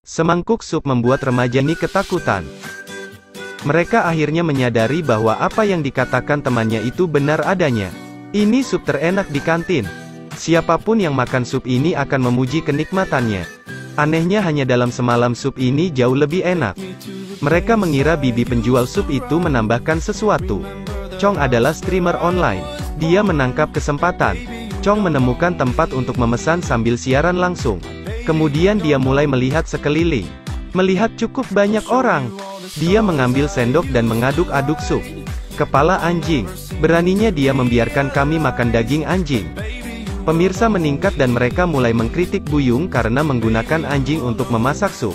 Semangkuk sup membuat remaja ini ketakutan. Mereka akhirnya menyadari bahwa apa yang dikatakan temannya itu benar adanya. Ini sup terenak di kantin. Siapapun yang makan sup ini akan memuji kenikmatannya. Anehnya hanya dalam semalam sup ini jauh lebih enak. Mereka mengira bibi penjual sup itu menambahkan sesuatu. Chong adalah streamer online. Dia menangkap kesempatan. Chong menemukan tempat untuk memesan sambil siaran langsung. Kemudian dia mulai melihat sekeliling. Melihat cukup banyak orang. Dia mengambil sendok dan mengaduk-aduk sup. Kepala anjing. Beraninya dia membiarkan kami makan daging anjing. Pemirsa meningkat dan mereka mulai mengkritik Buyung karena menggunakan anjing untuk memasak sup.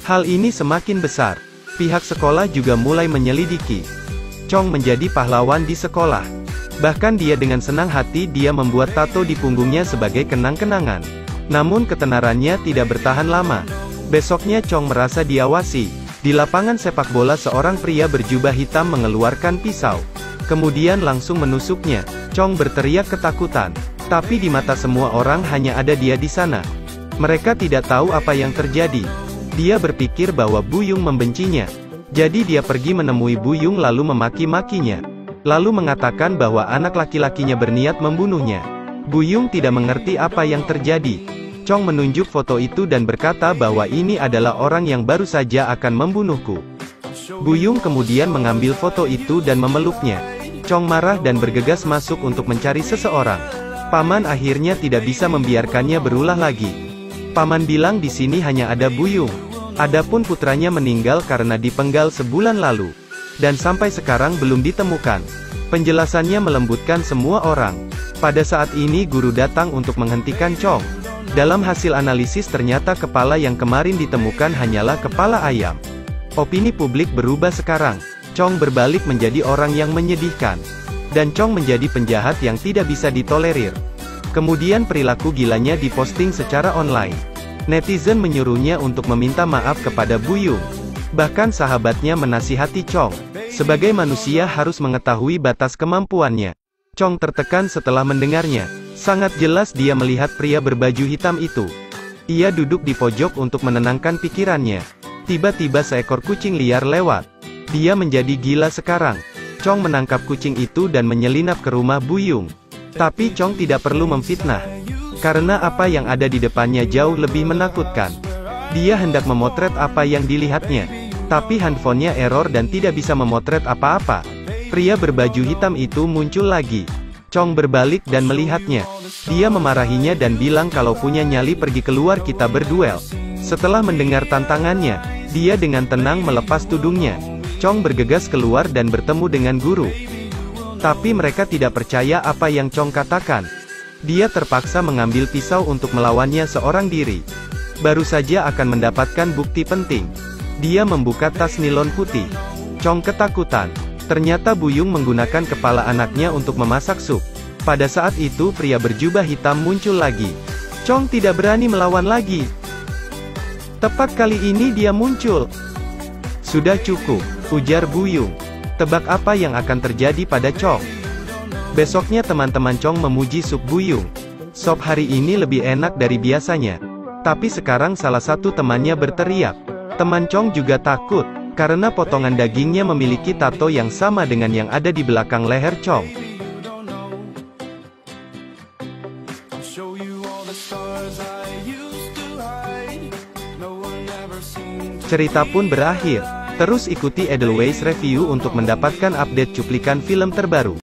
Hal ini semakin besar. Pihak sekolah juga mulai menyelidiki. Chong menjadi pahlawan di sekolah. Bahkan dia dengan senang hati dia membuat tato di punggungnya sebagai kenang-kenangan. Namun ketenarannya tidak bertahan lama. Besoknya Chong merasa diawasi. Di lapangan sepak bola seorang pria berjubah hitam mengeluarkan pisau. Kemudian langsung menusuknya. Chong berteriak ketakutan. Tapi di mata semua orang hanya ada dia di sana. Mereka tidak tahu apa yang terjadi. Dia berpikir bahwa Buyung membencinya. Jadi dia pergi menemui Buyung lalu memaki-makinya. Lalu mengatakan bahwa anak laki-lakinya berniat membunuhnya. Buyung tidak mengerti apa yang terjadi. Chong menunjuk foto itu dan berkata bahwa ini adalah orang yang baru saja akan membunuhku. Buyung kemudian mengambil foto itu dan memeluknya. Chong marah dan bergegas masuk untuk mencari seseorang. Paman akhirnya tidak bisa membiarkannya berulah lagi. Paman bilang di sini hanya ada Buyung. Adapun putranya meninggal karena dipenggal sebulan lalu. Dan sampai sekarang belum ditemukan. Penjelasannya melembutkan semua orang. Pada saat ini guru datang untuk menghentikan Chong. Dalam hasil analisis ternyata kepala yang kemarin ditemukan hanyalah kepala ayam. Opini publik berubah sekarang. Chong berbalik menjadi orang yang menyedihkan. Dan Chong menjadi penjahat yang tidak bisa ditolerir. Kemudian perilaku gilanya diposting secara online. Netizen menyuruhnya untuk meminta maaf kepada Buyung. Bahkan sahabatnya menasihati Chong. Sebagai manusia harus mengetahui batas kemampuannya. Chong tertekan setelah mendengarnya. Sangat jelas dia melihat pria berbaju hitam itu. Ia duduk di pojok untuk menenangkan pikirannya. Tiba-tiba seekor kucing liar lewat. Dia menjadi gila sekarang. Chong menangkap kucing itu dan menyelinap ke rumah Buyung. Tapi Chong tidak perlu memfitnah. Karena apa yang ada di depannya jauh lebih menakutkan. Dia hendak memotret apa yang dilihatnya. Tapi handphonenya error dan tidak bisa memotret apa-apa. Pria berbaju hitam itu muncul lagi. Chong berbalik dan melihatnya. Dia memarahinya dan bilang kalau punya nyali pergi keluar kita berduel. Setelah mendengar tantangannya, dia dengan tenang melepas tudungnya. Chong bergegas keluar dan bertemu dengan guru. Tapi mereka tidak percaya apa yang Chong katakan. Dia terpaksa mengambil pisau untuk melawannya seorang diri. Baru saja akan mendapatkan bukti penting. Dia membuka tas nilon putih. Chong ketakutan. Ternyata Buyung menggunakan kepala anaknya untuk memasak sup. Pada saat itu pria berjubah hitam muncul lagi. Chong tidak berani melawan lagi. Tepat kali ini dia muncul. Sudah cukup, ujar Buyung. Tebak apa yang akan terjadi pada Chong? Besoknya teman-teman Chong memuji sup Buyung. Sop hari ini lebih enak dari biasanya. Tapi sekarang salah satu temannya berteriak. Teman Chong juga takut. Karena potongan dagingnya memiliki tato yang sama dengan yang ada di belakang leher Chong. Cerita pun berakhir. Terus ikuti Edelweiss Review untuk mendapatkan update cuplikan film terbaru.